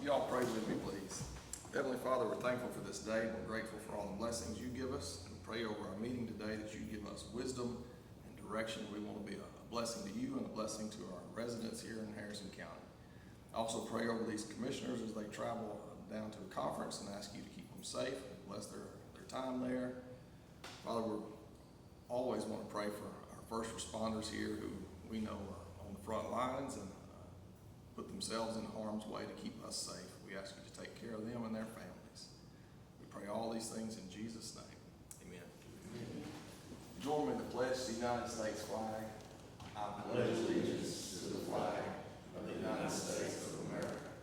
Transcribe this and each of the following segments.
Y'all pray with me, please. Heavenly Father, we're thankful for this day. We're grateful for all the blessings you give us. And pray over our meeting today that you give us wisdom and direction. We want to be a blessing to you and a blessing to our residents here in Harrison County. I also pray over these commissioners as they travel down to a conference and ask you to keep them safe and bless their time there. Father, we always want to pray for our first responders here who we know are on the front lines and put themselves in harm's way to keep us safe. We ask you to take care of them and their families. We pray all these things in Jesus' name. Amen. Amen. Join me in the pledge to the United States flag. I pledge allegiance to the flag of the United States of America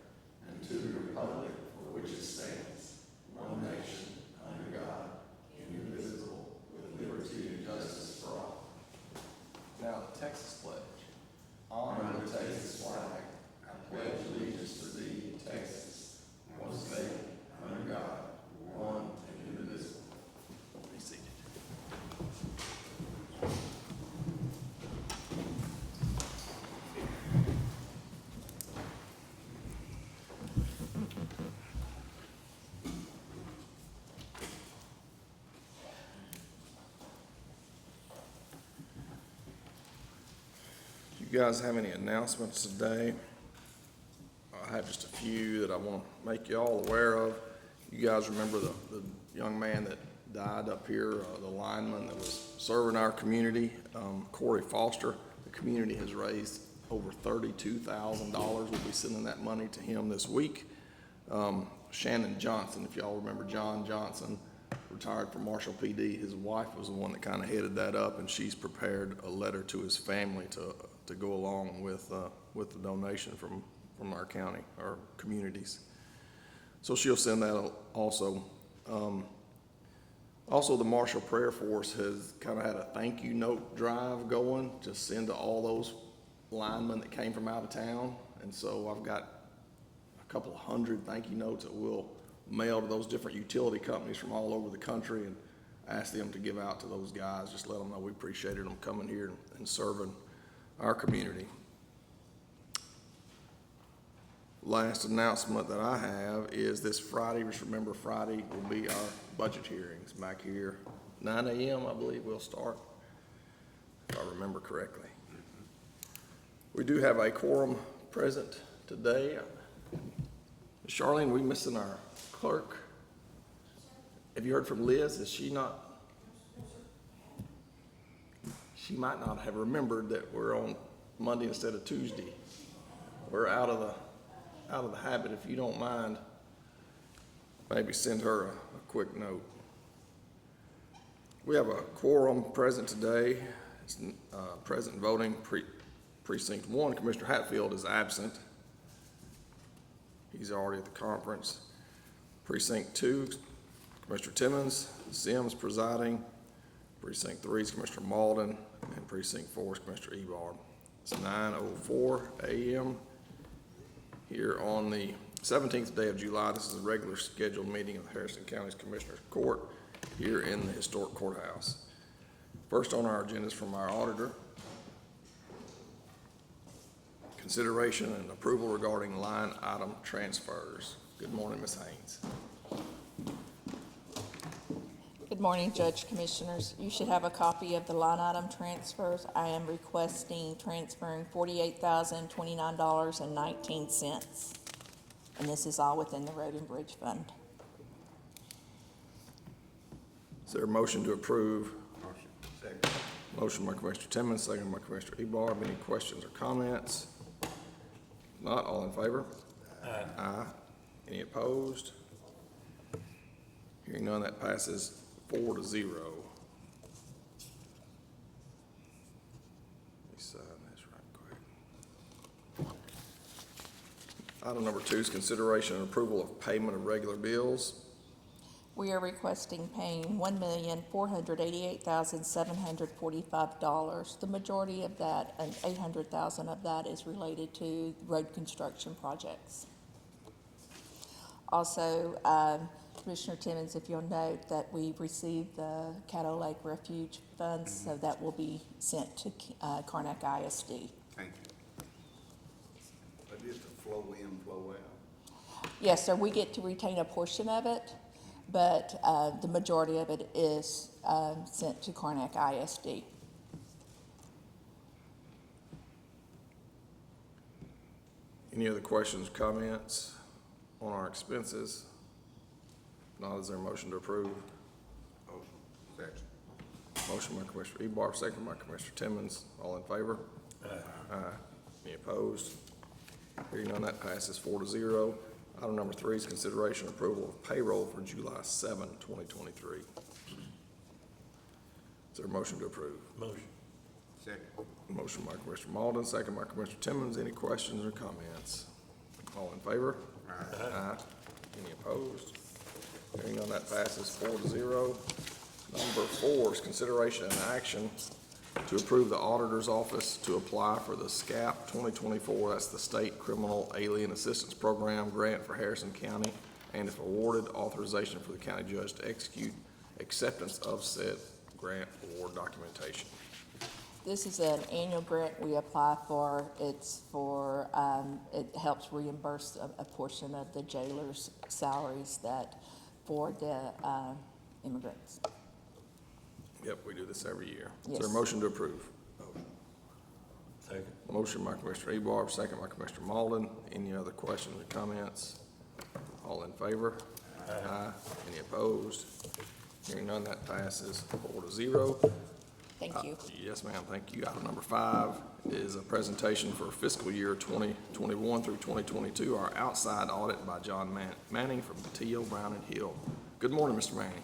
and to the republic for which it stands, one nation, under God, indivisible, with liberty and justice for all. Now the Texas pledge. Honor the Texas flag. I pledge allegiance to thee, Texas, one state, under God, one and indivisible. Be seated. You guys have any announcements today? I have just a few that I want to make you all aware of. You guys remember the young man that died up here, the lineman that was serving our community, Corey Foster. The community has raised over $32,000. We'll be sending that money to him this week. Shannon Johnson, if y'all remember John Johnson, retired from Marshall PD. His wife was the one that kind of headed that up, and she's prepared a letter to his family to go along with the donation from our county, our communities. So she'll send that also. Also, the Marshall Prayer Force has kind of had a thank you note drive going to send to all those linemen that came from out of town. And so I've got a couple of hundred thank you notes that we'll mail to those different utility companies from all over the country and ask them to give out to those guys. Just let them know we appreciated them coming here and serving our community. Last announcement that I have is this Friday. Just remember, Friday will be our budget hearings back here. 9 a.m. I believe we'll start, if I remember correctly. We do have a quorum present today. Charlene, we missing our clerk? Have you heard from Liz? Is she not? She might not have remembered that we're on Monday instead of Tuesday. We're out of the habit. If you don't mind, maybe send her a quick note. We have a quorum present today. It's, present voting precinct 1. Commissioner Hatfield is absent. He's already at the conference. Precinct 2, Commissioner Timmons, Sims presiding. Precinct 3 is Commissioner Malden, and Precinct 4 is Commissioner Ebard. It's 9:04 a.m. here on the 17th day of July. This is a regular scheduled meeting of the Harrison County's Commissioners Court here in the historic courthouse. First on our agenda is from our auditor. Consideration and approval regarding line item transfers. Good morning, Ms. Haynes. Good morning, Judge, Commissioners. You should have a copy of the line item transfers. I am requesting transferring $48,029.19. And this is all within the Road and Bridge Fund. Is there a motion to approve? Motion. Second. Motion by Commissioner Timmons, second by Commissioner Ebar. Any questions or comments? Not, all in favor? Aye. Aye. Any opposed? Hearing none, that passes 4-0. Let me sign this right quick. Item number 2 is consideration and approval of payment of regular bills. We are requesting paying $1,488,745. The majority of that, and $800,000 of that, is related to road construction projects. Also, Commissioner Timmons, if you'll note that we received the Caddo Lake Refuge funds, so that will be sent to Karnak ISD. Thank you. But just to flow in, flow out. Yes, sir, we get to retain a portion of it, but the majority of it is sent to Karnak ISD. Any other questions, comments on our expenses? Not, is there a motion to approve? Second. Motion by Commissioner Ebar, second by Commissioner Timmons. All in favor? Aye. Any opposed? Hearing none, that passes 4-0. Item number 3 is consideration approval of payroll for July 7, 2023. Is there a motion to approve? Motion. Second. Motion by Commissioner Malden, second by Commissioner Timmons. Any questions or comments? All in favor? Aye. Any opposed? Hearing none, that passes 4-0. Number 4 is consideration and action to approve the Auditor's Office to apply for the SCAP 2024, that's the State Criminal Alien Assistance Program grant for Harrison County, and if awarded, authorization for the county judge to execute acceptance of said grant award documentation. This is an annual grant we apply for. It's for, it helps reimburse a portion of the jailer's salaries for the immigrants. Yep, we do this every year. Is Yes. there a motion to approve? Second. Motion by Commissioner Ebar, second by Commissioner Malden. Any other questions or comments? All in favor? Aye. Any opposed? Hearing none, that passes 4-0. Thank you. Yes, ma'am, thank you. Item number 5 is a presentation for fiscal year 2021 through 2022, our outside audit by John Manning from T.O. Brown and Hill. Good morning, Mr. Manning.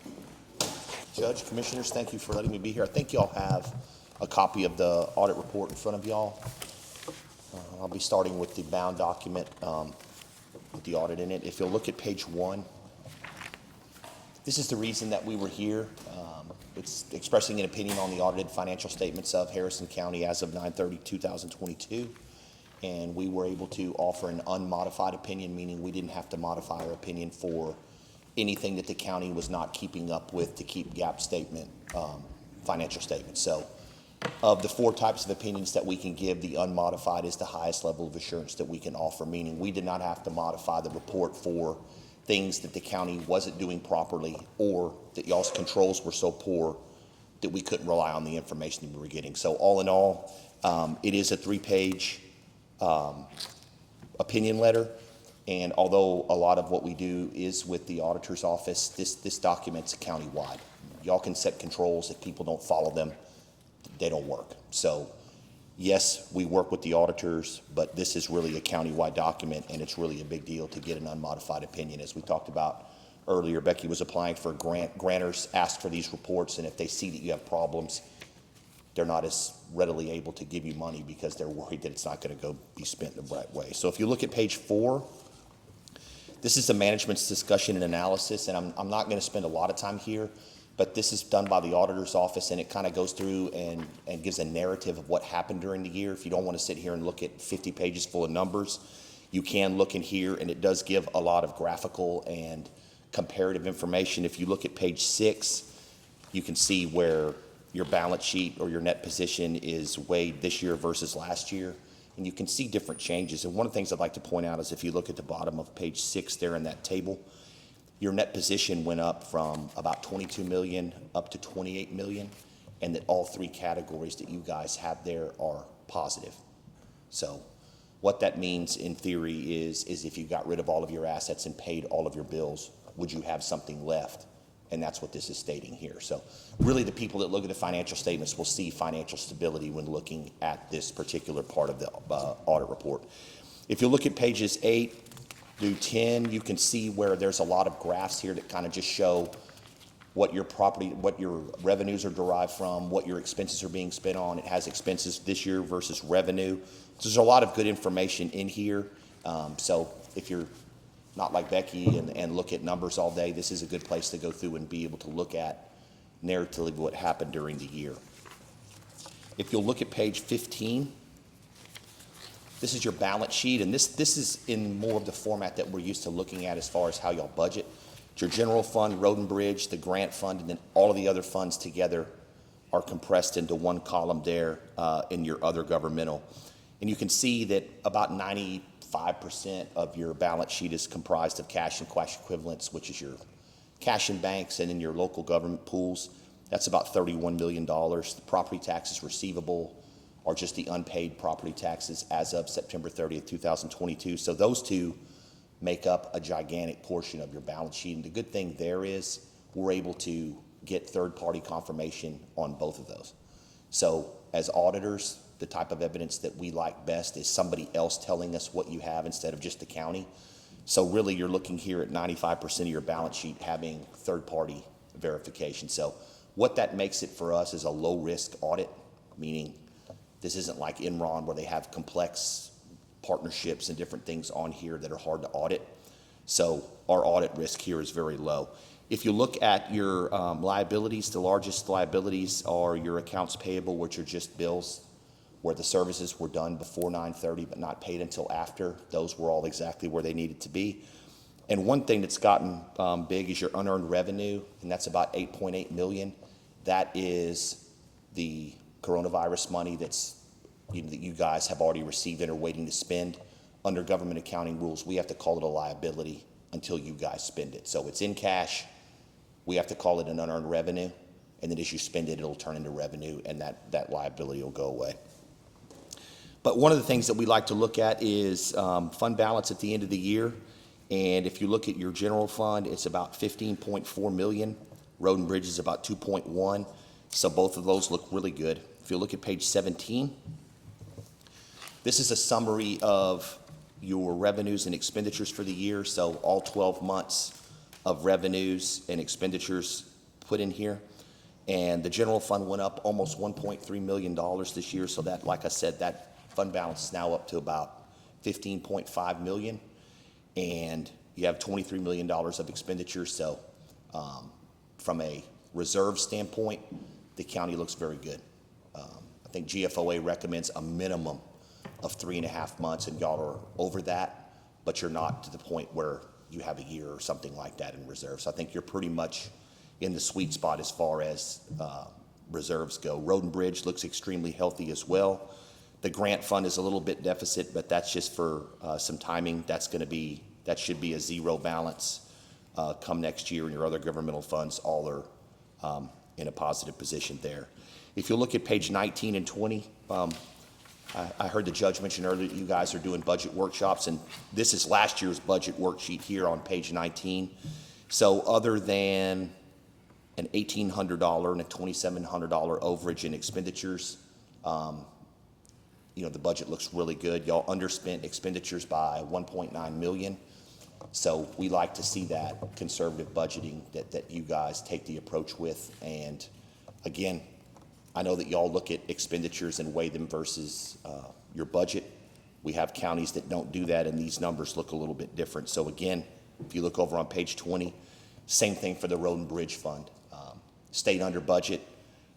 Judge, Commissioners, thank you for letting me be here. I think y'all have a copy of the audit report in front of y'all. I'll be starting with the bound document with the audit in it. If you'll look at page 1, this is the reason that we were here. It's expressing an opinion on the audited financial statements of Harrison County as of 9/30/2022. And we were able to offer an unmodified opinion, meaning we didn't have to modify our opinion for anything that the county was not keeping up with to keep GAAP statement, financial statements. So of the 4 types of opinions that we can give, the unmodified is the highest level of assurance that we can offer, meaning we did not have to modify the report for things that the county wasn't doing properly or that y'all's controls were so poor that we couldn't rely on the information that we were getting. So all in all, it is a 3-page opinion letter. And although a lot of what we do is with the auditor's office, this document's countywide. Y'all can set controls. If people don't follow them, they don't work. So yes, we work with the auditors, but this is really a countywide document, and it's really a big deal to get an unmodified opinion. As we talked about earlier, Becky was applying for a grant. Grantors ask for these reports, and if they see that you have problems, they're not as readily able to give you money because they're worried that it's not going to go be spent the right way. So if you look at page 4, this is the management's discussion and analysis, and I'm not going to spend a lot of time here, but this is done by the auditor's office, and it kind of goes through and gives a narrative of what happened during the year. If you don't want to sit here and look at 50 pages full of numbers, you can look in here, and it does give a lot of graphical and comparative information. If you look at page 6, you can see where your balance sheet or your net position is weighed this year versus last year. And you can see different changes. And one of the things I'd like to point out is if you look at the bottom of page 6 there in that table, your net position went up from about 22 million up to 28 million, and that all 3 categories that you guys have there are positive. So what that means in theory is if you got rid of all of your assets and paid all of your bills, would you have something left? And that's what this is stating here. So really the people that look at the financial statements will see financial stability when looking at this particular part of the audit report. If you look at pages 8 through 10, you can see where there's a lot of graphs here that kind of just show what your property, what your revenues are derived from, what your expenses are being spent on. It has expenses this year versus revenue. So there's a lot of good information in here. So if you're not like Becky and look at numbers all day, this is a good place to go through and be able to look at narratively what happened during the year. If you'll look at page 15, this is your balance sheet, and this is in more of the format that we're used to looking at as far as how y'all budget. It's your general fund, road and bridge, the grant fund, and then all of the other funds together are compressed into one column there in your other governmental. And you can see that about 95% 5% of your balance sheet is comprised of cash and cash equivalents, which is your cash in banks and in your local government pools. That's about $31 million. The property taxes receivable are just the unpaid property taxes as of September 30th, 2022. So those two make up a gigantic portion of your balance sheet. And the good thing there is we're able to get third-party confirmation on both of those. So as auditors, the type of evidence that we like best is somebody else telling us what you have instead of just the county. So really, you're looking here at 95% of your balance sheet having third-party verification. So what that makes it for us is a low-risk audit, meaning this isn't like Enron where they have complex partnerships and different things on here that are hard to audit. So our audit risk here is very low. If you look at your liabilities, the largest liabilities are your accounts payable, which are just bills where the services were done before 9/30 but not paid until after. Those were all exactly where they needed to be. And one thing that's gotten big is your unearned revenue, and that's about $8.8 million. That is the coronavirus money that's that you guys have already received and are waiting to spend. Under government accounting rules, we have to call it a liability until you guys spend it. So it's in cash. We have to call it an unearned revenue, and then as you spend it, it'll turn into revenue, and that liability will go away. But one of the things that we like to look at is fund balance at the end of the year. And if you look at your general fund, it's about $15.4 million. Road and Bridge is about 2.1. So both of those look really good. If you look at page 17, this is a summary of your revenues and expenditures for the year. So all 12 months of revenues and expenditures put in here. And the general fund went up almost $1.3 million this year. So that, like I said, that fund balance is now up to about $15.5 million. And you have $23 million of expenditures. So from a reserve standpoint, the county looks very good. I think GFOA recommends a minimum of 3.5 months, and y'all are over that, but you're not to the point where you have a year or something like that in reserve. So I think you're pretty much in the sweet spot as far as reserves go. Road and Bridge looks extremely healthy as well. The grant fund is a little bit deficit, but that's just for some timing. That should be a zero balance come next year, and your other governmental funds all are in a positive position there. If you look at page 19 and 20, I heard the judge mention earlier that you guys are doing budget workshops, and this is last year's budget worksheet here on page 19. So other than an $1,800 and a $2,700 overage in expenditures, the budget looks really good. Y'all underspent expenditures by $1.9 million. So we like to see that conservative budgeting that you guys take the approach with. And again, I know that y'all look at expenditures and weigh them versus your budget. We have counties that don't do that, and these numbers look a little bit different. So again, if you look over on page 20, same thing for the Road and Bridge Fund. Stayed under budget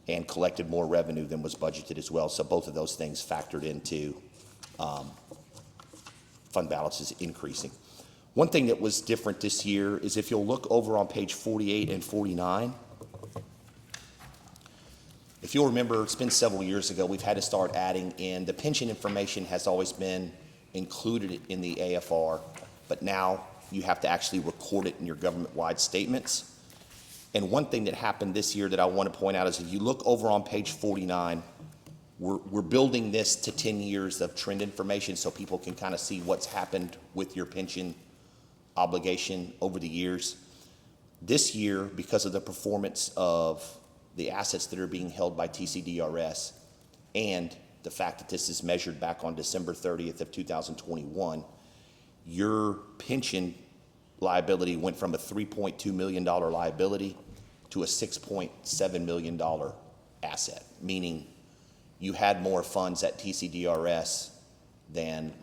and collected more revenue than was budgeted as well. So both of those things factored into fund balances increasing. One thing that was different this year is if you'll look over on page 48 and 49, if you'll remember, it's been several years ago, we've had to start adding in, the pension information has always been included in the AFR, but now you have to actually record it in your government-wide statements. And one thing that happened this year that I want to point out is if you look over on page 49, we're building this to 10 years of trend information so people can kind of see what's happened with your pension obligation over the years. This year, because of the performance of the assets that are being held by TCDRS and the fact that this is measured back on December 30th of 2021, your pension liability went from a $3.2 million liability to a $6.7 million asset, meaning you had more funds at TCDRS than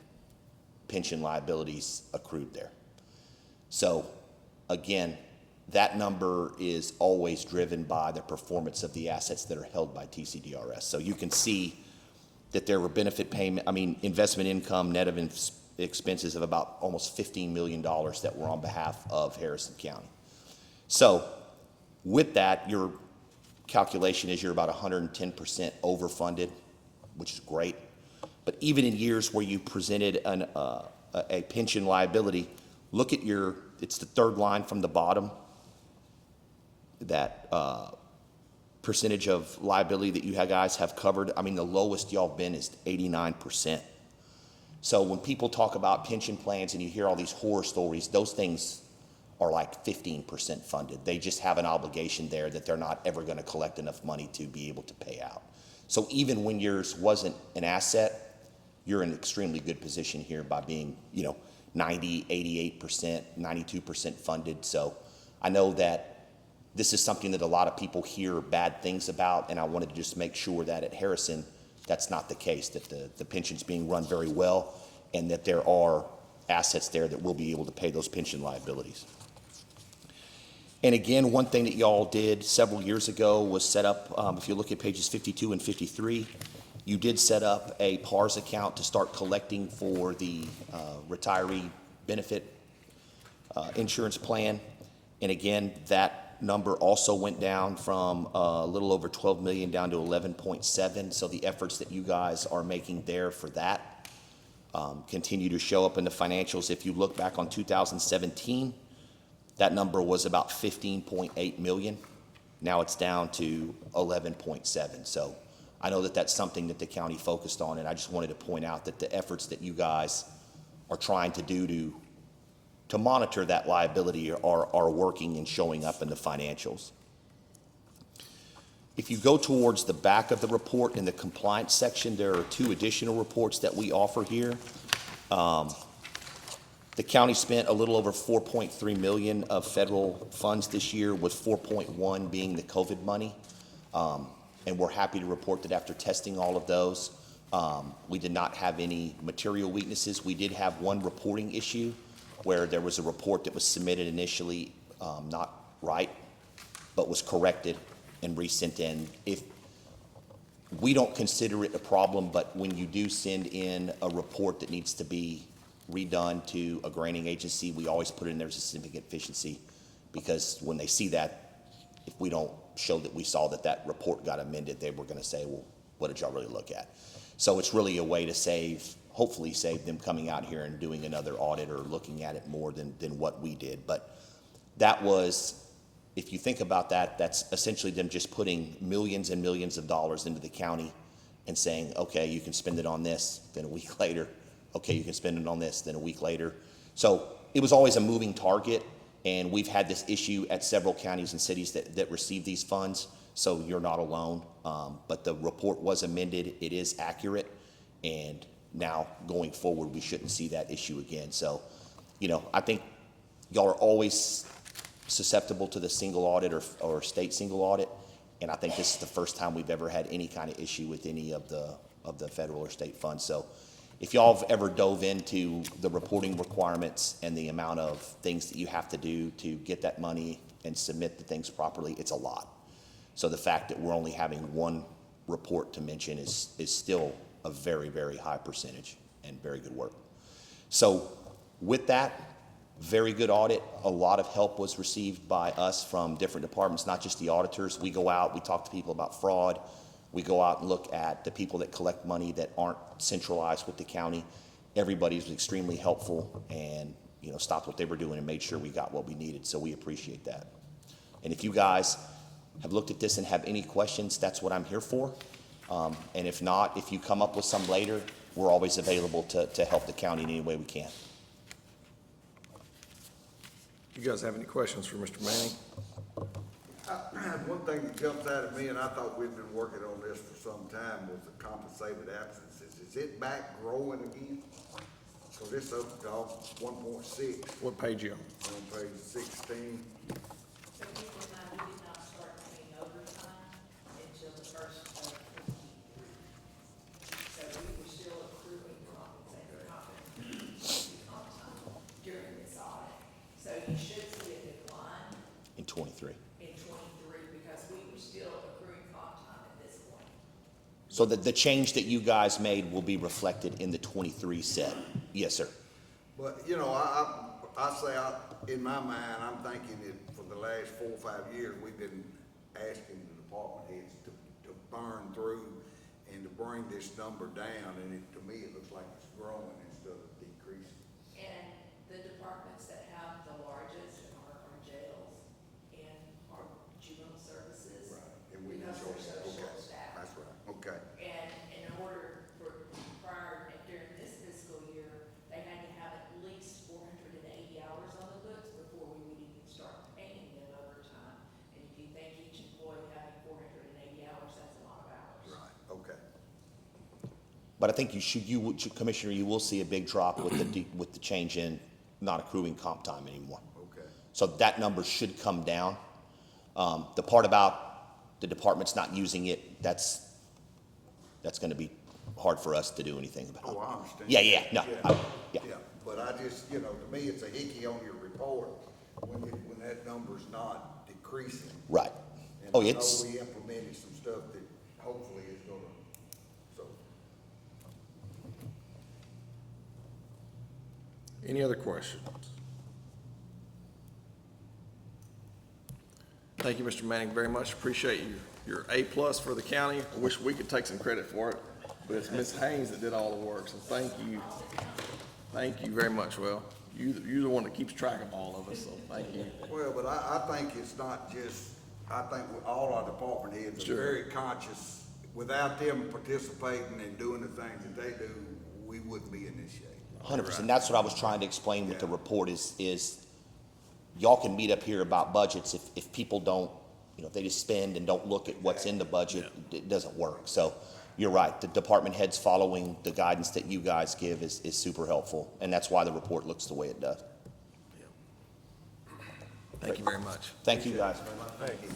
pension liabilities accrued there. So again, that number is always driven by the performance of the assets that are held by TCDRS. So you can see that there were investment income net of expenses of about almost $15 million that were on behalf of Harrison County. So with that, your calculation is you're about 110% overfunded, which is great. But even in years where you presented a pension liability, look at it's the third line from the bottom, that percentage of liability that you guys have covered. I mean, the lowest y'all been is 89%. So when people talk about pension plans and you hear all these horror stories, those things are like 15% funded. They just have an obligation there that they're not ever going to collect enough money to be able to pay out. So even when yours wasn't an asset, you're in an extremely good position here by being, 90, 88%, 92% funded. So I know that this is something that a lot of people hear bad things about, and I wanted to just make sure that at Harrison, that's not the case, that the pension's being run very well, and that there are assets there that will be able to pay those pension liabilities. And again, one thing that y'all did several years ago was set up, if you look at pages 52 and 53, you did set up a PARS account to start collecting for the retiree benefit insurance plan. And again, that number also went down from a little over 12 million down to 11.7. So the efforts that you guys are making there for that continue to show up in the financials. If you look back on 2017, that number was about 15.8 million. Now it's down to 11.7. So I know that that's something that the county focused on, and I just wanted to point out that the efforts that you guys are trying to do to monitor that liability are working and showing up in the financials. If you go towards the back of the report in the compliance section, there are 2 additional reports that we offer here. The county spent a little over 4.3 million of federal funds this year, with 4.1 being the COVID money. And we're happy to report that after testing all of those, we did not have any material weaknesses. We did have one reporting issue where there was a report that was submitted initially not right, but was corrected and resent in. If we don't consider it a problem, but when you do send in a report that needs to be redone to a granting agency, we always put in there as a significant deficiency, because when they see that, if we don't show that we saw that report got amended, they were going to say, well, what did y'all really look at? So it's really a way to hopefully save them coming out here and doing another audit or looking at it more than what we did. But that was, if you think about that, that's essentially them just putting millions and millions of dollars into the county and saying, okay, you can spend it on this, then a week later, okay, you can spend it on this, then a week later. So it was always a moving target, and we've had this issue at several counties and cities that receive these funds, so you're not alone. But the report was amended, it is accurate, and now going forward, we shouldn't see that issue again. So, I think y'all are always susceptible to the single audit or state single audit, and I think this is the first time we've ever had any kind of issue with any of the federal or state funds. So if y'all have ever dove into the reporting requirements and the amount of things that you have to do to get that money and submit the things properly, it's a lot. So the fact that we're only having one report to mention is still a very, very high percentage and very good work. So with that, very good audit. A lot of help was received by us from different departments, not just the auditors. We go out, we talk to people about fraud. We go out and look at the people that collect money that aren't centralized with the county. Everybody was extremely helpful and, stopped what they were doing and made sure we got what we needed. So we appreciate that. And if you guys have looked at this and have any questions, that's what I'm here for. And if not, if you come up with some later, we're always available to help the county in any way we can. You guys have any questions for Mr. Manning? One thing that jumps out at me, and I thought we'd been working on this for some time, was the compensated absences. Is it back growing again? So this up to 1.6 What page you on? on page 16. So keep in mind, we did not start paying overtime until the first of 2023. So we were still accruing compensated comp time during this audit. So you should see a decline In 23. in 23 because we were still accruing comp time at this point. So the change that you guys made will be reflected in the 23 set. Yes, sir. But, in my mind, I'm thinking that for the last 4 or 5 years, we've been asking the department heads to burn through and to bring this number down, and to me, it looks like it's growing instead of decreasing. The departments that have the largest are our jails and our juvenile services. And we Because control they're that. so Okay. short-staffed. That's right, okay. And in order for, during this fiscal year, they had to have at least 480 hours on the books before we would even start paying them overtime. And if you think each employee having 480 hours, that's a lot of hours. Right, okay. But I think Commissioner, you will see a big drop with with the change in not accruing comp time anymore. Okay. So that number should come down. The part about the departments not using it, that's gonna be hard for us to do anything about. Oh, I understand. Yeah, no, yeah. Yeah, but I just, to me, it's a hickey on your report when that number's not decreasing. Right. And Oh, I know it's, we implemented some stuff that hopefully is gonna, so. Any other questions? Thank you, Mr. Manning, very much. Appreciate you. You're A+ for the county. I wish we could take some credit for it, but it's Ms. Haynes that did all the work, so thank you. Thank you very much. Well, you're the one that keeps track of all of us, so thank you. Well, but I think it's not just, I think all our department heads are Sure. very conscious. Without them participating and doing the things that they do, we wouldn't be in this shape. 100%. That's what I was trying to explain with the report is y'all can meet up here about budgets. If people don't, if they just spend and don't look at what's in the budget, it doesn't work. So you're right. The department heads following the guidance that you guys give is super helpful. And that's why the report looks the way it does. Thank you very much. Thank you, guys. Thank you.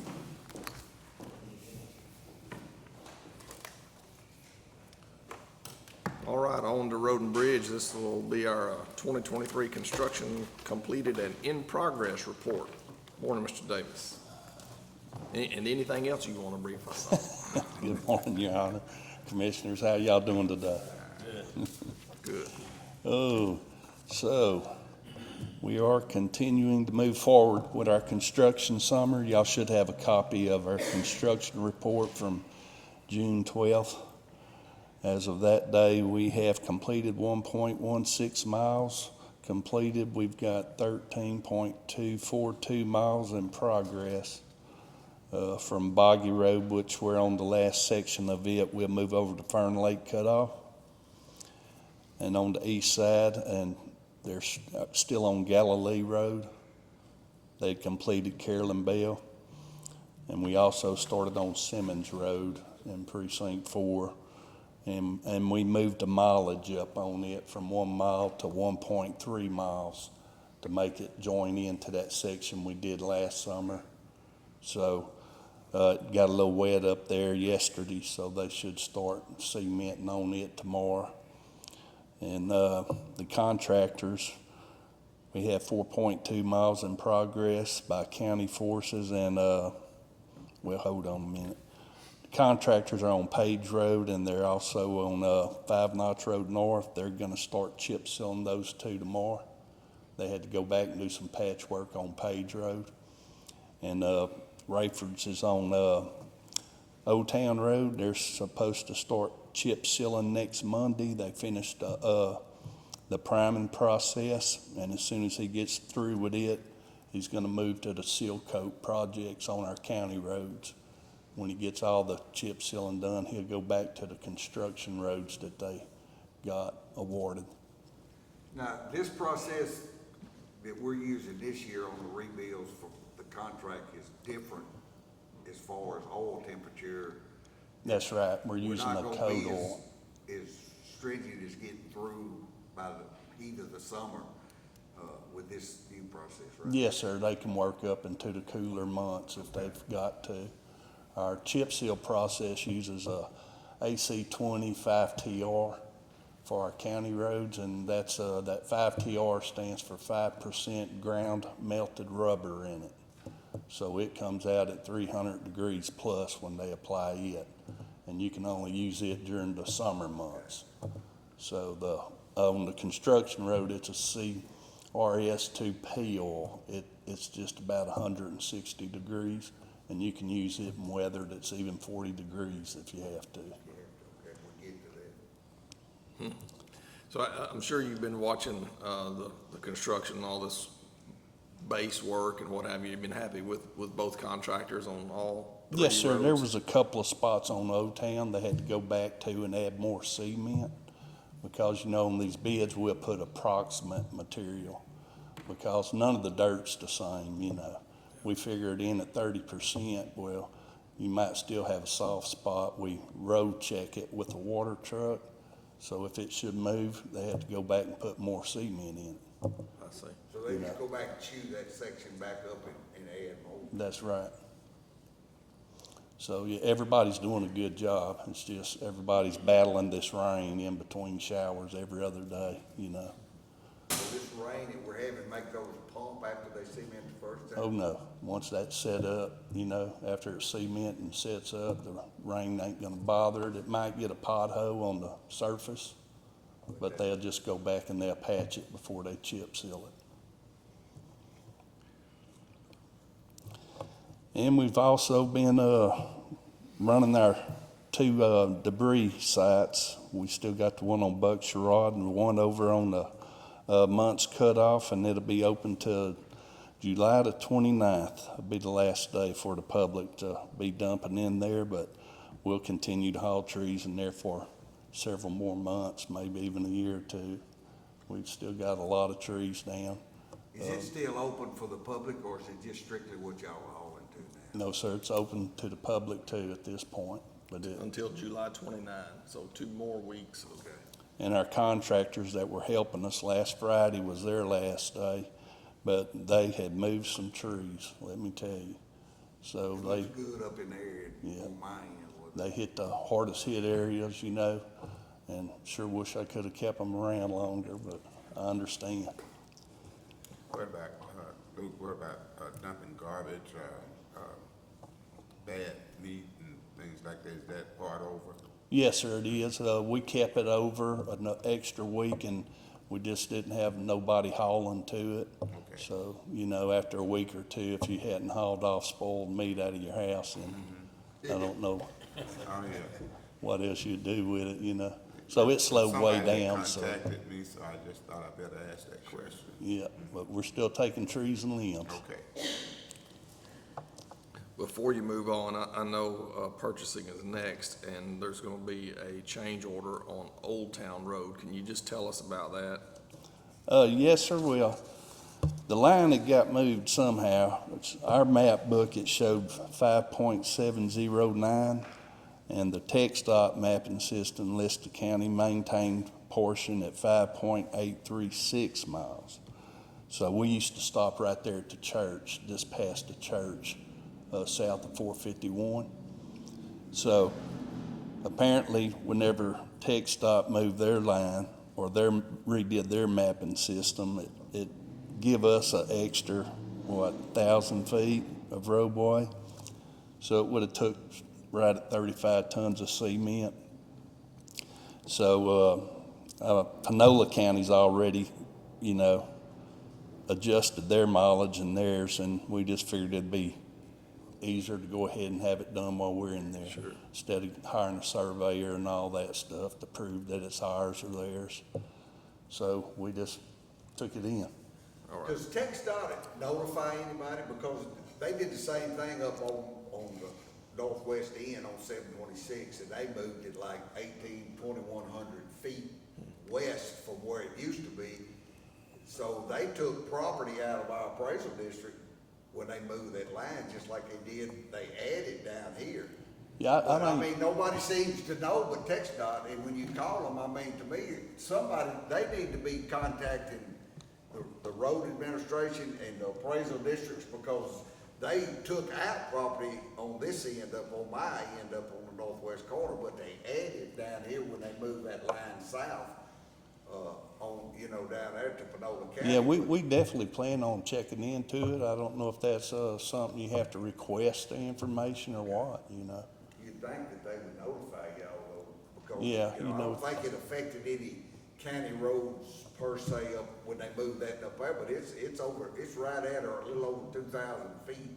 All right, on to Road and Bridge. This will be our 2023 construction completed and in progress report. Morning, Mr. Davis. And anything else you want to brief us on? Good morning, Your Honor. Commissioners, how y'all doing today? Good. Oh, so we are continuing to move forward with our construction summer. Y'all should have a copy of our construction report from June 12th. As of that day, we have completed 1.16 miles completed. We've got 13.242 miles in progress. From Boggy Road, which we're on the last section of it, we'll move over to Fern Lake Cutoff. And on the east side, and they're still on Galilee Road. They completed Carolyn Bell. And we also started on Simmons Road in Precinct 4. And we moved the mileage up on it from 1 mile to 1.3 miles to make it join into that section we did last summer. So it got a little wet up there yesterday, so they should start cementing on it tomorrow. And the contractors, we have 4.2 miles in progress by county forces, and well, hold on a minute. Contractors are on Page Road, and they're also on 5 Notch Road North. They're gonna start chip sealing those two tomorrow. They had to go back and do some patchwork on Page Road. And Rayford's is on Old Town Road. They're supposed to start chip sealing next Monday. They finished the priming process, and as soon as he gets through with it, he's gonna move to the seal coat projects on our county roads. When he gets all the chip sealing done, he'll go back to the construction roads that they got awarded. Now, this process that we're using this year on the rebuilds for the contract is different as far as oil temperature. That's right, we're using We're a not gonna be code oil. as stringent as getting through by the heat of the summer, with this new process, right? Yes, sir, they can work up into the cooler months if they've got to. Our chip seal process uses a AC20 5TR for our county roads, and that's, that 5TR stands for 5% ground melted rubber in it. So it comes out at 300 degrees plus when they apply it, and you can only use it during the summer months. So on the construction road, it's a CRS2P oil. It's just about 160 degrees. And you can use it in weather that's even 40 degrees if you have to. Okay, we'll get to that. So I'm sure you've been watching the construction, all this base work and what have you. You've been happy with both contractors on all three Yes, sir. There roads? was a couple of spots on Old Town they had to go back to and add more cement because, you know, on these bids, we'll put approximate material because none of the dirt's the same, you know. We figured in at 30%, well, you might still have a soft spot. We road check it with a water truck. So if it should move, they have to go back and put more cement in it. I see. So they just go back and chew that section back up and add more. That's right. So, yeah, everybody's doing a good job. It's just everybody's battling this rain in between showers every other day, you know. So this rain that we're having, make those pump after they cement the first time? Oh, no. Once that's set up, you know, after it's cement and sets up, the rain ain't gonna bother it. It might get a pothole on the surface, but they'll just go back and they'll patch it before they chip seal it. And we've also been, running our two, debris sites. We still got the one on Buck Sherrod and the one over on the, Muntz Cutoff, and it'll be open till July the 29th. It'll be the last day for the public to be dumping in there, but we'll continue to haul trees in there for several more months, maybe even a year or two. We've still got a lot of trees down. Is it still open for the public, or is it just strictly what y'all are hauling to now? No, sir, it's open to the public too at this point, but Until July 29, so 2 more weeks. Okay. and our contractors that were helping us last Friday was their last day, but they had moved some trees, let me tell you. So It they, looks good up in there Yeah. on my end. they hit the hardest hit areas, you know, and sure wish I could have kept them around longer, but I understand. What about, Luke, what about dumping garbage, bad meat and things like that? Is that part over? Yes, sir, it is. We kept it over an extra week and we just didn't have nobody hauling to it. Okay. So, you know, after a week or two, if you hadn't hauled off spoiled meat out of your house, then I don't know Oh, yeah. what else you'd do with it, you know. So it slowed way Somebody down, so, contacted me, so I just thought I better ask that question. yeah, but we're still taking trees and limbs. Okay. Before you move on, I know purchasing is next, and there's gonna be a change order on Old Town Road. Can you just tell us about that? Yes, sir, well, the line that got moved somehow, it's our map book, it showed 5.709, and the TxDOT mapping system lists the county maintained portion at 5.836 miles. So we used to stop right there at the church, just past the church, south of 451. So apparently, whenever TxDOT moved their line, or redid their mapping system, it give us an extra, 1,000 feet of roadway. So it would have took right at 35 tons of cement. So, Panola County's already, you know, adjusted their mileage and theirs, and we just figured it'd be easier to go ahead and have it done while we're in there. Sure. Instead of hiring a surveyor and all that stuff to prove that it's ours or theirs. So we just took it in. All right. Does TxDOT notify anybody? Because they did the same thing up on the northwest end on 726, and they moved it like 2,100 feet west from where it used to be. So they took property out of our appraisal district when they moved that line, just like they did, they added down here. Yeah, But I I mean, mean, nobody seems to know but TxDOT, and when you call them, I mean, to me, somebody, they need to be contacting the road administration and the appraisal districts, because they took out property on this end up, on my end up on the northwest corner, but they added down here when they moved that line south, on, you know, down there to Panola County. yeah, we definitely plan on checking into it. I don't know if that's, something you have to request the information or what, you know. You'd think that they would notify y'all though, because, Yeah, you know, you I know- don't think it affected any county roads per se up when they moved that up there, but it's over, it's right at or a little over 2,000 feet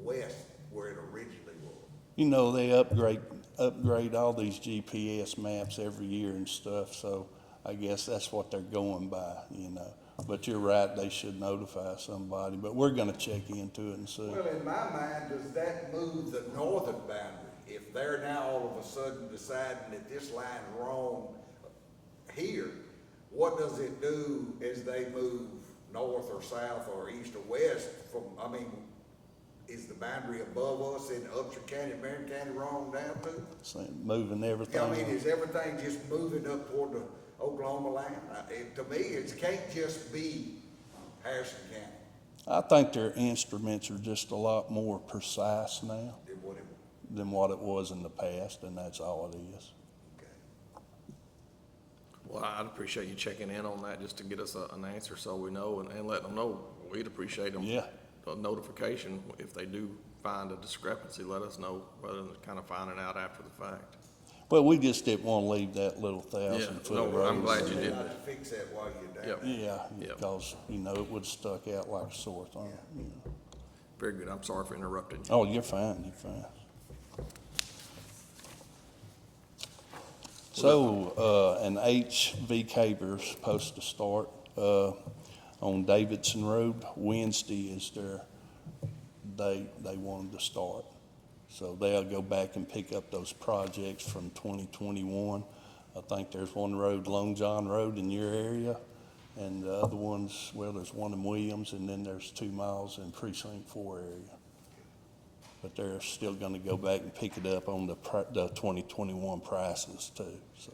west where it originally was. You know, they upgrade all these GPS maps every year and stuff, so I guess that's what they're going by, you know. But you're right, they should notify somebody, but we're gonna check into it and see. Well, in my mind, does that move the northern boundary? If they're now all of a sudden deciding that this line's wrong here, what does it do as they move north or south or east or west from, I mean, is the boundary above us in Upshur County, Marion County wrong down to? So moving everything. I mean, is everything just moving up toward the Oklahoma line? To me, it can't just be Harrison County. I think their instruments are just a lot more precise now Than what it, than what it was in the past, and that's all it is. okay. Well, I'd appreciate you checking in on that just to get us an answer so we know and let them know. We'd appreciate them. Yeah. A notification, if they do find a discrepancy, let us know rather than kind of finding out after the fact. Well, we just didn't want to leave that little Yeah, 1,000-foot no, road. I'm glad you They did. ought to fix that while you're down Yep. there. Yeah, Yep. because, you know, it would've stuck out like a sore thumb. you know. Very good. I'm sorry for interrupting you. Oh, you're fine, you're fine. So, an HV caber's supposed to start, on Davidson Road. Wednesday is their date they wanted to start. So they'll go back and pick up those projects from 2021. I think there's one road, Long John Road in your area, and the other ones, well, there's one in Williams, and then there's 2 miles in Precinct 4 area. But they're still gonna go back and pick it up on the 2021 prices too, so.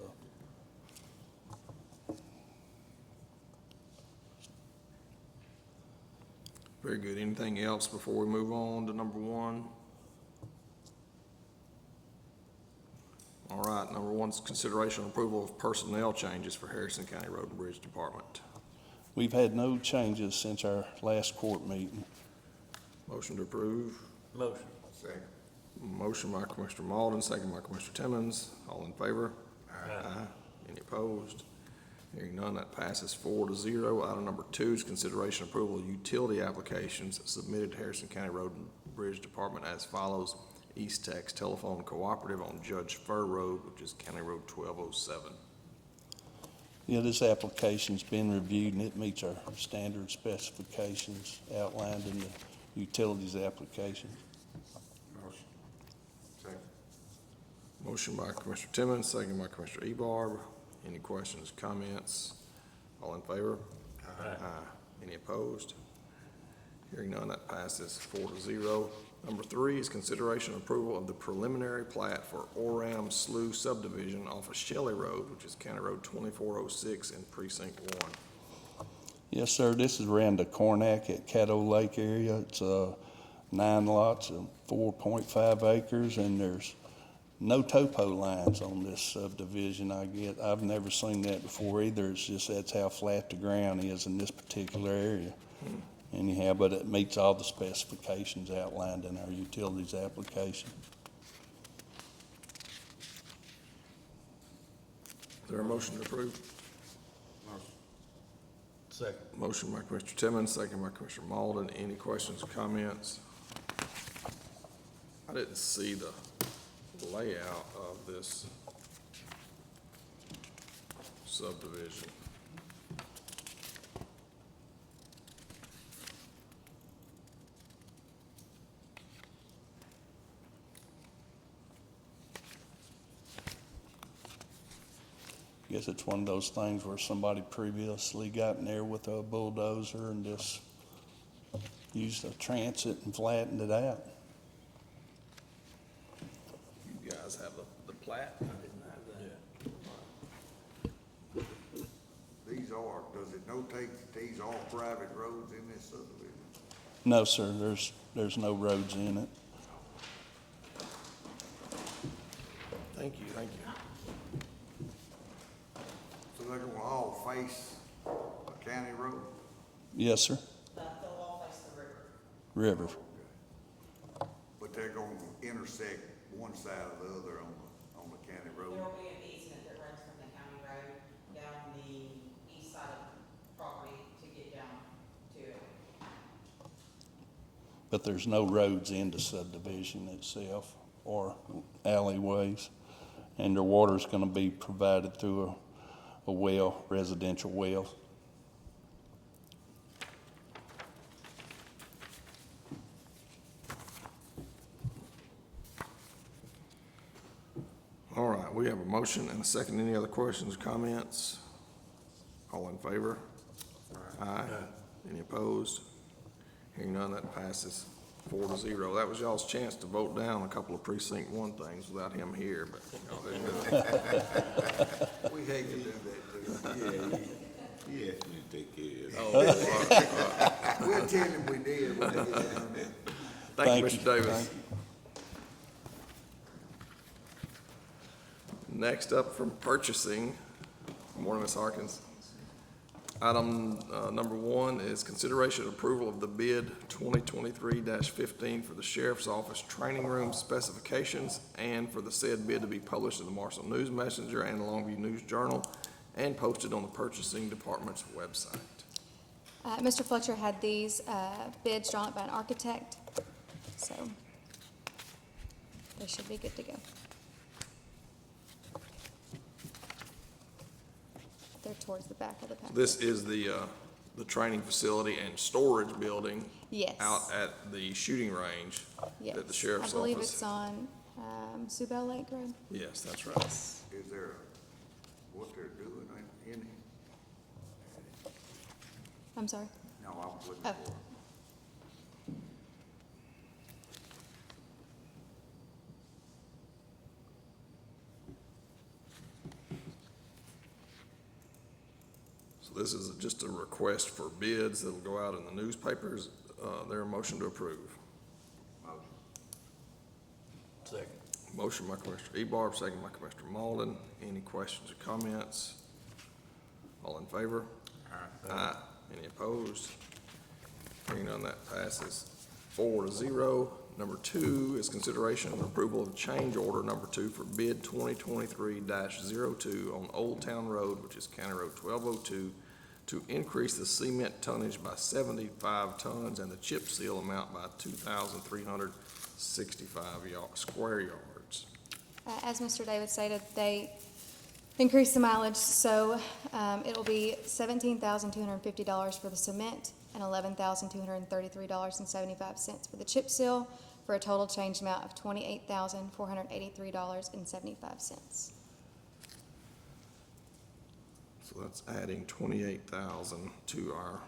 Very good. Anything else before we move on to number one? All right, number one's consideration and approval of personnel changes for Harrison County Road and Bridge Department. We've had no changes since our last court meeting. Motion to approve. Motion. Second. Motion by Commissioner Malden, second by Commissioner Timmons. All in favor? Aye. Any opposed? Hearing none, that passes 4-0. Item number two is consideration approval of utility applications submitted to Harrison County Road and Bridge Department as follows. East Tex Telephone Cooperative on Judge Fur Road, which is County Road 1207. Yeah, this application's been reviewed and it meets our standard specifications outlined in the utilities application. Motion. Second. Motion by Commissioner Timmons, second by Commissioner Ebarb. Any questions, comments? All in favor? Aye. Any opposed? Hearing none, that passes 4-0. Number three is consideration and approval of the preliminary plat for Oram Slough subdivision off of Shelley Road, which is County Road 2406 in Precinct 1. Yes, sir, this is around the Cornac at Caddo Lake area. It's 9 lots of 4.5 acres, and there's no topo lines on this subdivision. I've never seen that before either. It's just that's how flat the ground is in this particular area. Anyhow, but it meets all the specifications outlined in our utilities application. Is there a motion to approve? Second. Motion by Commissioner Timmons, second by Commissioner Malden. Any questions or comments? I didn't see the layout of this subdivision. Guess it's one of those things where somebody previously got in there with a bulldozer and just used a transit and flattened it out. You guys have the plat? I didn't have that. These are, does it notate that these are private roads in this subdivision? No, sir, there's no roads in it. Thank you, thank you. So they're gonna all face a county road? Yes, sir, They'll all face the river. river. But they're gonna intersect one side or the other on the county road? There will be an easement that runs from the county road down the east side of the property to get down to it. But there's no roads in the subdivision itself or alleyways. And their water's gonna be provided through a well, residential well. All right, we have a motion and a second. Any other questions or comments? All in favor? Aye. Any opposed? Hearing none, that passes 4-0. That was y'all's chance to vote down a couple of precinct one things without him here, but y'all didn't do it. We hate to do that, too. Yeah, you take care of it. We'll tell him we did when they get down there. Thank you, Thank Mr. you. Davis. Next up from purchasing, morning, Ms. Harkins. Item number 1 is consideration and approval of the bid 2023-15 for the Sheriff's Office Training Room specifications and for the said bid to be published in the Marshall News Messenger and the Longview News Journal and posted on the purchasing department's website. Mr. Fletcher had these bids drawn up by an architect, so they should be good to go. They're towards the back of the package. This is the training facility and storage building Yes. out at the shooting range Yes. that the sheriff's I believe office. it's on Sioux Belle Lake Road. Yes, that's right. Is there, what they're doing in it? I'm sorry. No, I was looking Oh. for it. So this is just a request for bids that'll go out in the newspapers. There a motion to approve. Motion. Second. Motion by Commissioner Ebarb, second by Commissioner Malden. Any questions or comments? All in favor? Aye. Any opposed? Hearing none, that passes 4-0. Number 2 is consideration and approval of change order number 2 for bid 2023-02 on Old Town Road, which is County Road 1202, to increase the cement tonnage by 75 tons and the chip seal amount by 2,365 square yards. As Mr. David stated, they increased the mileage, so it will be $17,250 for the cement and $11,233.75 for the chip seal, for a total change amount of $28,483.75. So that's adding 28,000 to our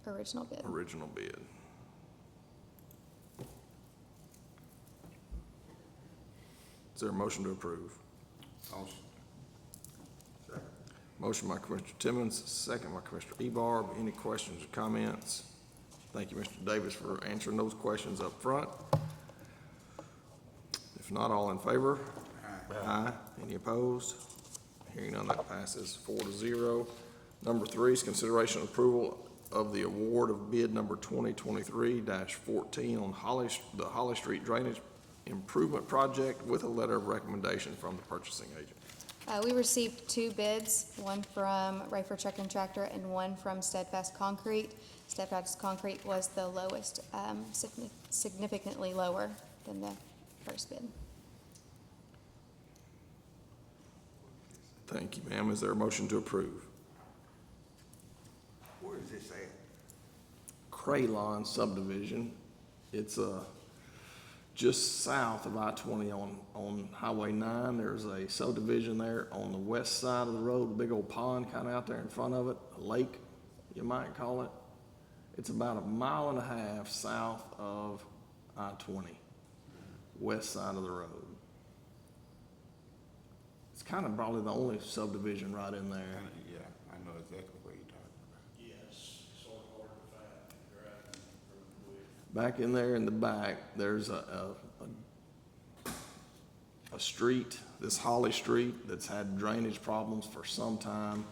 Original bid. original bid. Is there a motion to approve? Motion. Second. Motion by Commissioner Timmons, second by Commissioner Ebarb. Any questions or comments? Thank you, Mr. Davis, for answering those questions up front. If not, all in favor? Aye. Any opposed? Hearing none, that passes 4-0. Number 3 is consideration and approval of the award of bid number 2023-14 on the Holly Street Drainage Improvement Project with a letter of recommendation from the purchasing agent. We received 2 bids, one from Rayford Truck and Tractor and one from Steadfast Concrete. Steadfast Concrete was the lowest, significantly lower than the first bid. Thank you, ma'am. Is there a motion to approve? Where is this at? Craylon subdivision. It's just south of I-20 on Highway 9. There's a subdivision there on the west side of the road, a big old pond kind of out there in front of it, a lake, you might call it. It's about 1.5 miles south of I-20, west side of the road. It's kind of probably the only subdivision right in there. Yeah, I know exactly what you're talking about. Yes, sort of hard to find, driving from the Back in there in the back, there's a street, this Holly Street, that's had drainage problems for some time,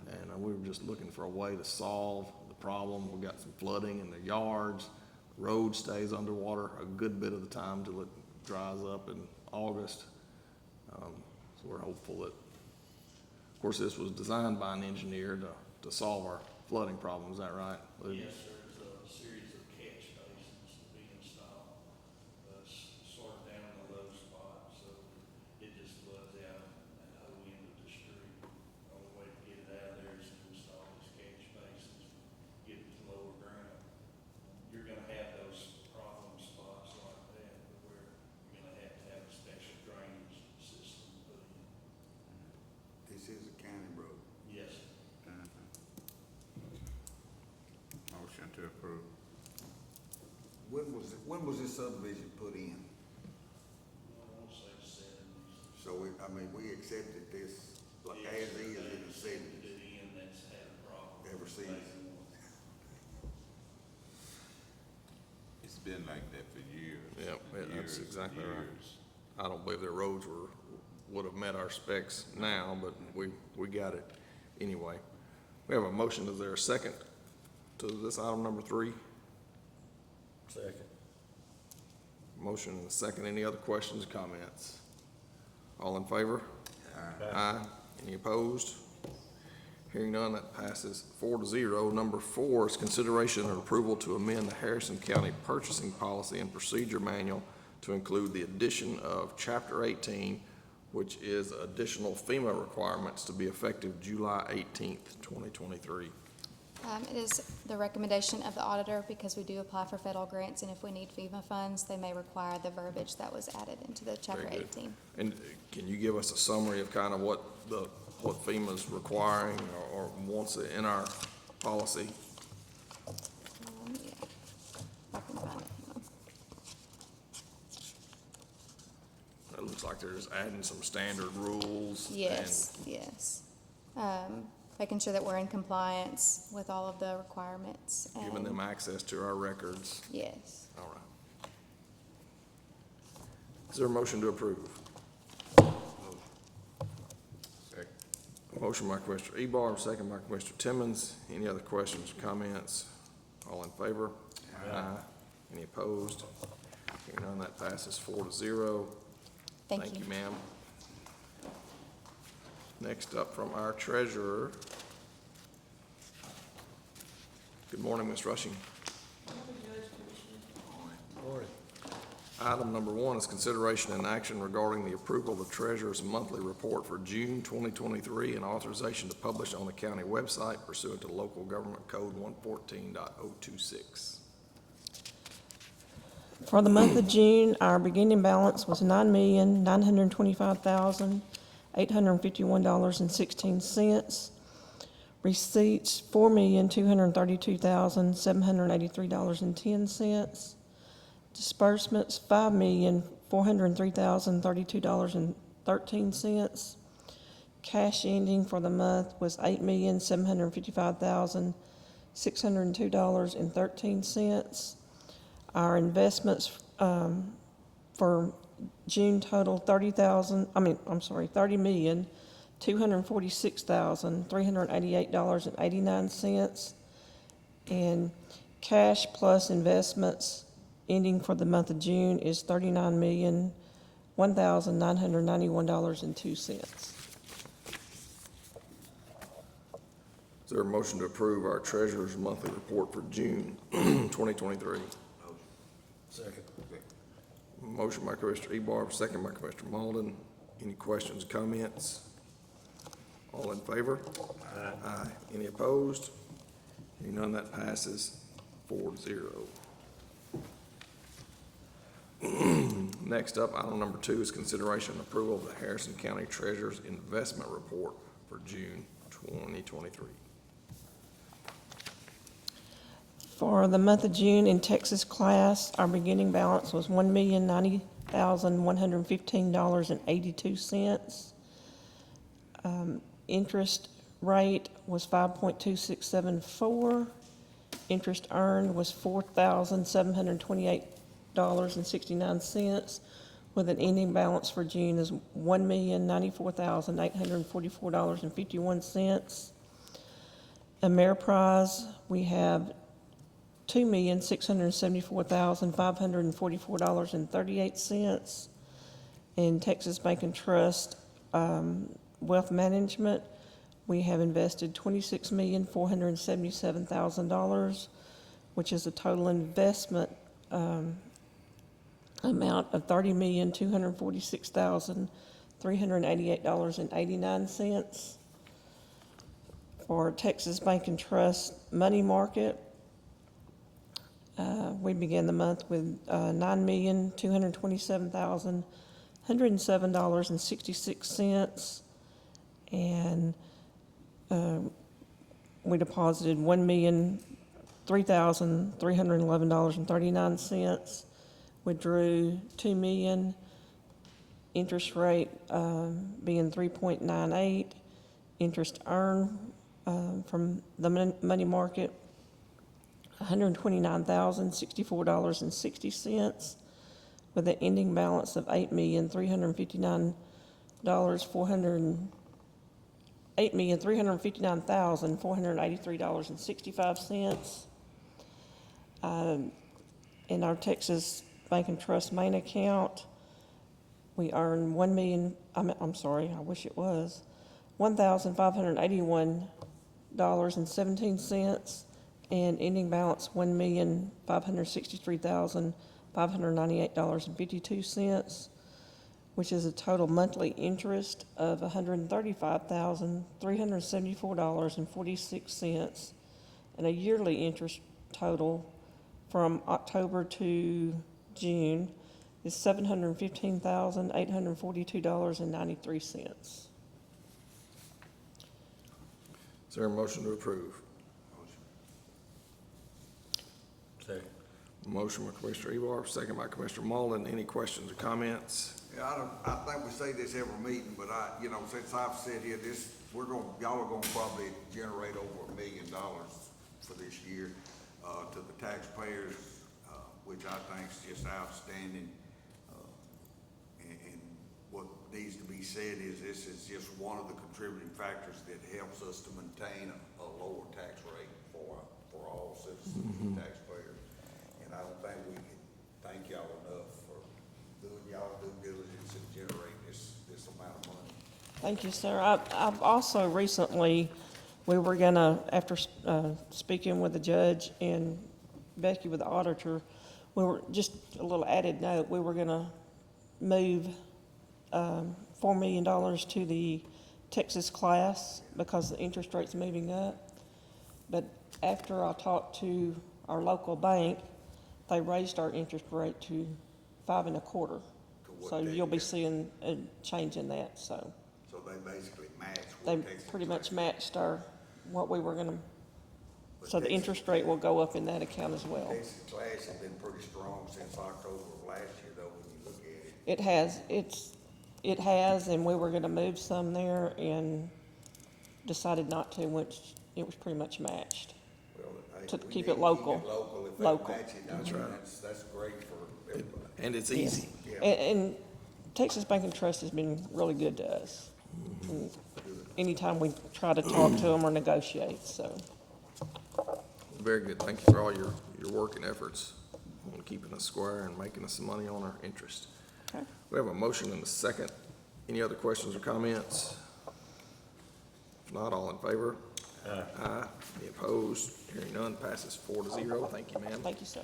and we were just looking for a way to solve the problem. We got some flooding in the yards, road stays underwater a good bit of the time till it dries up in August. So we're hopeful that, of course, this was designed by an engineer to solve our flooding problem. Is that right, Lou? Yes, there's a series of catch basins to be installed, sort of down the low spot, so it just floods out at the whole end of the street. to approve. When was this subdivision put in? I won't say seventies. So we accepted this like as is in the seventies, Did in, that's had a problem. ever since. It's been like that for years. Yep, that's years, exactly right. years. I don't believe their roads would have met our specs now, but we got it anyway. We have a motion. Is there a second to this item number 3? Second. Motion and a second. Any other questions or comments? All in favor? Aye. Any opposed? Hearing none, that passes 4-0. Number 4 is consideration and approval to amend the Harrison County Purchasing Policy and Procedure Manual to include the addition of Chapter 18, which is additional FEMA requirements to be effective July 18th, 2023. It is the recommendation of the auditor, because we do apply for federal grants, and if we need FEMA funds, they may require the verbiage that was added into the Chapter Very good. 18. And can you give us a summary of kind of what FEMA's requiring or wants in our policy? Yeah, if I can find it. Hang on. It looks like they're just adding some standard rules. Yes, yes. Making sure that we're in compliance with all of the requirements. And giving them access to our records. Yes. All right. Is there a motion to approve? Second. Motion by Commissioner Ebar, second by Commissioner Timmons. Any other questions or comments? All in favor? Aye. Any opposed? Hearing none, that passes 4-0. Thank you. Ma'am. Next up from our treasurer. Good morning, Ms. Rushing. Item number 1 is consideration and action regarding the approval of the treasurer's monthly report for June 2023 and authorization to publish on the county website pursuant to local government code 114.026. For the month of June, our beginning balance was $9,925,851.16. Receipts, $4,232,783.10. Disbursements, $5,403,032.13. Cash ending for the month was $8,755,602.13. Our investments for June total $30,246,388.89. And cash plus investments ending for the month of June is $39,001,991.02. Is there a motion to approve our treasurer's monthly report for June 2023? Second. Motion by Commissioner Ebar, second by Commissioner Malden. Any questions, comments? All in favor? Aye. Any opposed? Hearing none, that passes 4-0. Next up, item number 2 is consideration and approval of the Harrison County Treasurer's Investment Report for June 2023. For the month of June in Texas class, our beginning balance was $1,090,115.82. Interest rate was 5.2674. Interest earned was $4,728.69, with an ending balance for June is $1,094,844.51. Ameriprise, we have $2,674,544.38. In Texas Bank and Trust Wealth Management, we have invested $26,477,000, which is a total investment amount of $30,246,388.89. For Texas Bank and Trust Money Market, we began the month with $9,227,107.66, and we deposited $3,311.39. Withdrew $2 million, interest rate being 3.98. Interest earned from the money market, $129,064.60, with an ending balance of $8,359,483.65. In our Texas Bank and Trust main account, we earned $1,581.17, and ending balance $1,563,598.52, which is a total monthly interest of $135,374.46, and a yearly interest total from October to June is $715,842.93. Is there a motion to approve? Second. Motion by Commissioner Ebar, second by Commissioner Mullen. Any questions or comments? Yeah, I think we say this every meeting, but since I've said here, y'all are gonna probably generate over $1 million for this year, to the taxpayers, which I think is just outstanding. And what needs to be said is this is just one of the contributing factors that helps us to maintain a lower tax rate for all citizens and taxpayers. And I don't think we can thank y'all enough for doing y'all due diligence and generating this amount of money. Thank you, sir. I've also recently, we were gonna, after speaking with the judge and Becky with the auditor, we were, just a little added note, we were gonna move $4 million to the Texas class because the interest rate's moving up. But after I talked to our local bank, they raised our interest rate to 5.25%. So you'll be seeing a change in that, so. So they basically match They what Texas. pretty much matched what we were gonna, But so the Texas- interest rate will go up in that account as well. Texas class has been pretty strong since October of last year, though, when you look at it. It has, and we were gonna move some there and decided not to, which it was pretty much matched. Well, hey, To we keep need it local. Local, if Local. they match it, I mean, that's great for everybody. And it's easy. Yeah. And Texas Bank and Trust has been really good to us. And anytime we try to talk to them or negotiate, so. Very good. Thank you for all your work and efforts on keeping us square and making us some money on our interest. Okay. We have a motion and a second. Any other questions or comments? If not, all in favor? Aye. Any opposed? Hearing none, passes 4-0. Thank you, ma'am. Thank you, sir.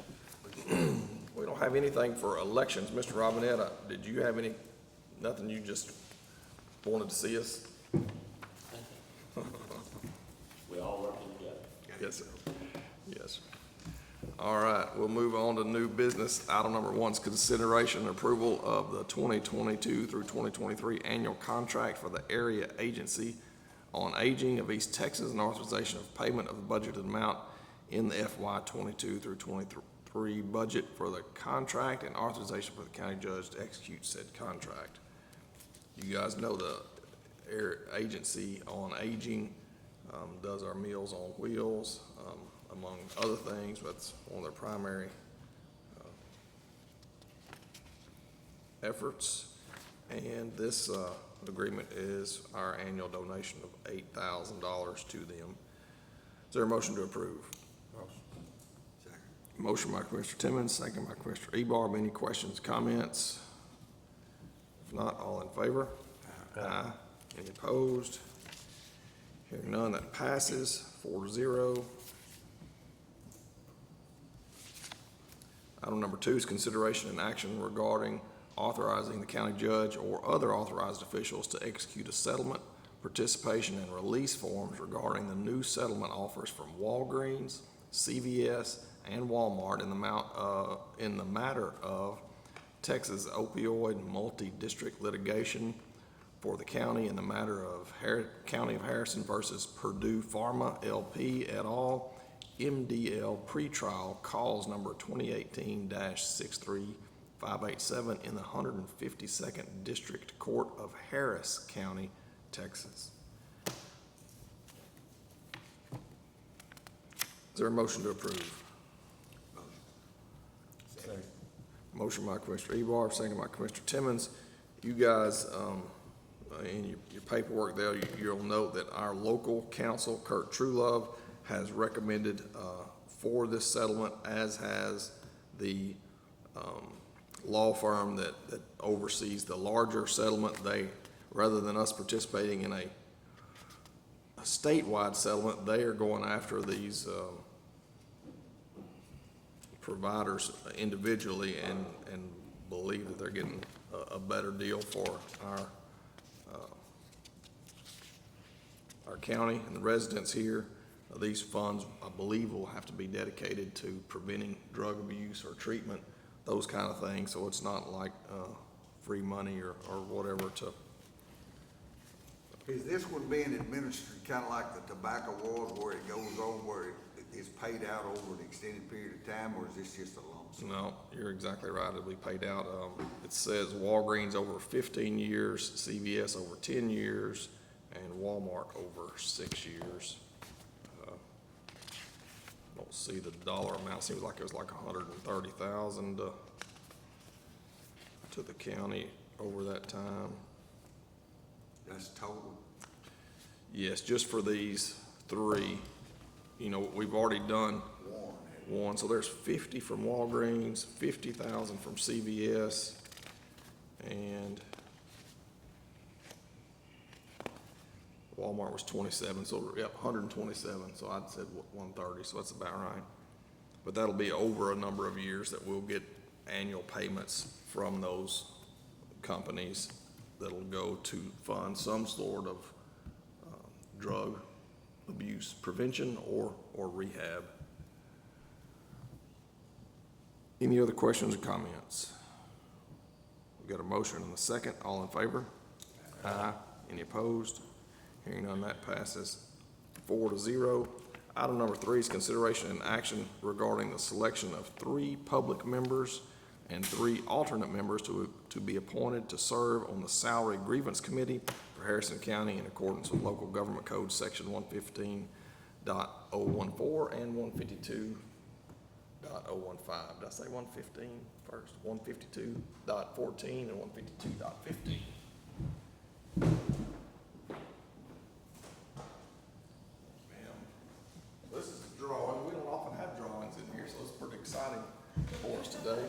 We don't have anything for elections. Mr. Robinette, did you have nothing you just wanted to see us? We all working together. Yes, sir. Yes, sir. All right, we'll move on to new business. Item number 1 is consideration and approval of the 2022 through 2023 annual contract for the Area Agency on Aging of East Texas and authorization of payment of the budgeted amount in the FY 22 through 23 budget for the contract and authorization for the county judge to execute said contract. You guys know the Area Agency on Aging does our Meals on Wheels, among other things. That's one of their primary efforts. And this agreement is our annual donation of $8,000 to them. Is there a motion to approve? Motion by Commissioner Timmons, second by Commissioner Ebar. Any questions, comments? If not, all in favor? Aye. Any opposed? Hearing none, that passes 4-0. Item number 2 is consideration and action regarding authorizing the county judge or other authorized officials to execute a settlement, participation, and release forms regarding the new settlement offers from Walgreens, CVS, and Walmart in the matter of Texas opioid multi-district litigation for the county in the matter of County of Harrison versus Purdue Pharma LP et al. MDL pretrial calls number 2018-63587 in the 152nd District Court of Harris County, Texas. Is there a motion to approve? Motion by Commissioner Ebar, second by Commissioner Timmons. You guys, in your paperwork there, you'll note that our local counsel, Kurt Truelove, has recommended for this settlement, as has the law firm that oversees the larger settlement. They, rather than us participating in a statewide settlement, they are going after these providers individually and believe that they're getting a better deal for our county and the residents here. These funds, I believe, will have to be dedicated to preventing drug abuse or treatment, those kind of things. So it's not like free money or whatever to. Is this one being administered kind of like the tobacco was, where it goes on, where it is paid out over an extended period of time, or is this just a lump sum? No, you're exactly right. It'll be paid out. It says Walgreens over 15 years, CVS over 10 years, and Walmart over 6 years. Don't see the dollar amount. Seems like it was like 130,000 to the county over that time. That's total. Yes, just for these three. You know, we've already done one, so there's 50 from Walgreens, 50,000 from CVS, and Walmart was 27, so yep, 127, so I'd said 130, so that's about right. But that'll be over a number of years that we'll get annual payments from those companies that'll go to fund some sort of drug abuse prevention or rehab. Any other questions or comments? We've got a motion and a second. All in favor? Aye. Any opposed? Hearing none, that passes 4-0. Item number 3 is consideration and action regarding the selection of 3 public members and 3 alternate members to be appointed to serve on the Salary Grievance Committee for Harrison County in accordance with Local Government Code Section 115.014 and 152.015. Did I say 115 first? 152.14 and 152.15. This is a drawing. We don't often have drawings in here, so it's pretty exciting for us today.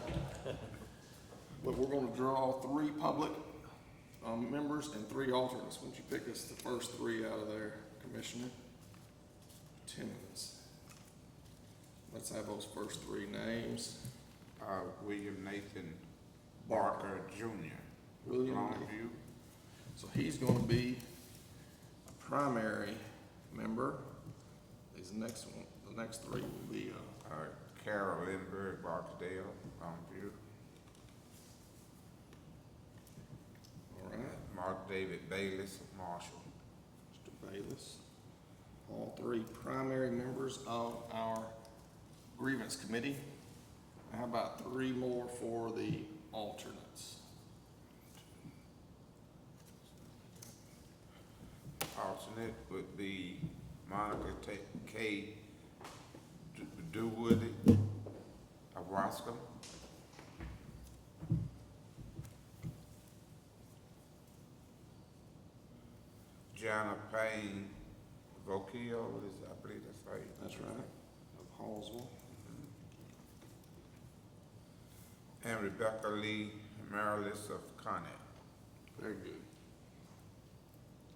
But we're going to draw 3 public members and 3 alternates. Why don't you pick us the first 3 out of there, Commissioner Timmons? Let's have those first 3 names. William Nathan Barker. Barker Jr. William Longview. So he's going to be a primary member. These next 3 will be Carol Lindbergh Barksdale, Longview. all right. Mark David Bayless, Marshall. Mr. Bayless. All 3 primary members of our grievance committee. How about 3 more for the alternates? Alternate would be Monica K. Dowoody of Roscoe. Jana Payne Vokio, I believe that's right. That's right. Of Hallsville. And Rebecca Lee Marilis of Connet. Very good.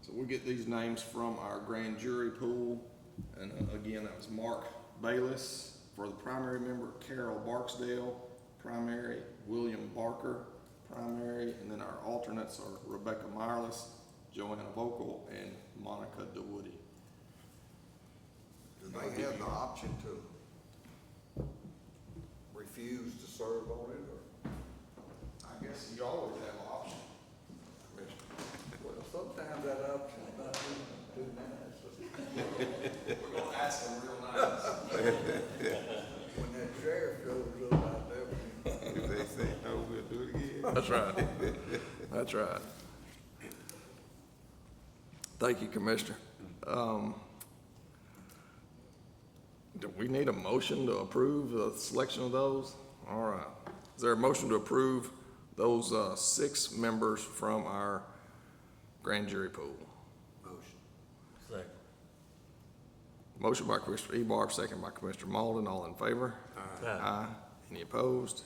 So we'll get these names from our grand jury pool. And again, that was Mark Bayless for the primary member, Carol Barksdale, primary, William Barker, primary, and then our alternates are Rebecca Mireless, Joanna Vocal, and Monica DeWoody. Do they have the option to refuse to serve on it, or? I guess you always have an option, Commissioner. Well, sometimes that option is not too nice. We're gonna ask them real nice. When that sheriff shows up out there, If they say no, we'll do it again. That's right. That's right. Thank you, Commissioner. Do we need a motion to approve the selection of those? All right. Is there a motion to approve those 6 members from our grand jury pool? Motion by Commissioner Ebarb, second by Commissioner Malden. All in favor? Aye. Any opposed?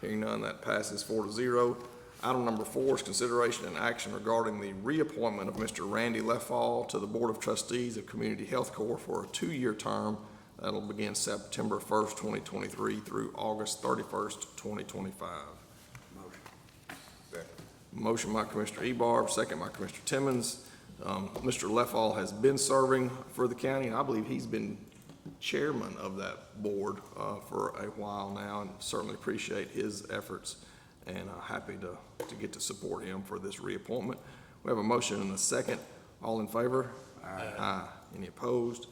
Hearing none, that passes 4-0. Item number 4 is consideration and action regarding the reappointment of Mr. Randy Leffall to the Board of Trustees of Community Health Corps for a 2-year term that'll begin September 1st, 2023 through August 31st, 2025. Second. Motion by Commissioner Ebarb, second by Commissioner Timmons. Mr. Leffall has been serving for the county, and I believe he's been chairman of that board for a while now, and certainly appreciate his efforts, and happy to get to support him for this reappointment. We have a motion and a second. All in favor? Aye. Any opposed?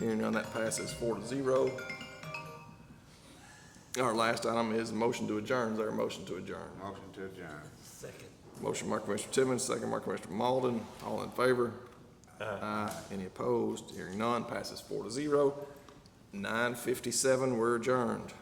Hearing none, that passes 4-0. Our last item is a motion to adjourn. Is there a motion to adjourn? Motion to adjourn. Motion by Commissioner Timmons, second by Commissioner Malden. All in favor? Aye. Any opposed? Hearing none, passes 4-0. 9:57, we're adjourned.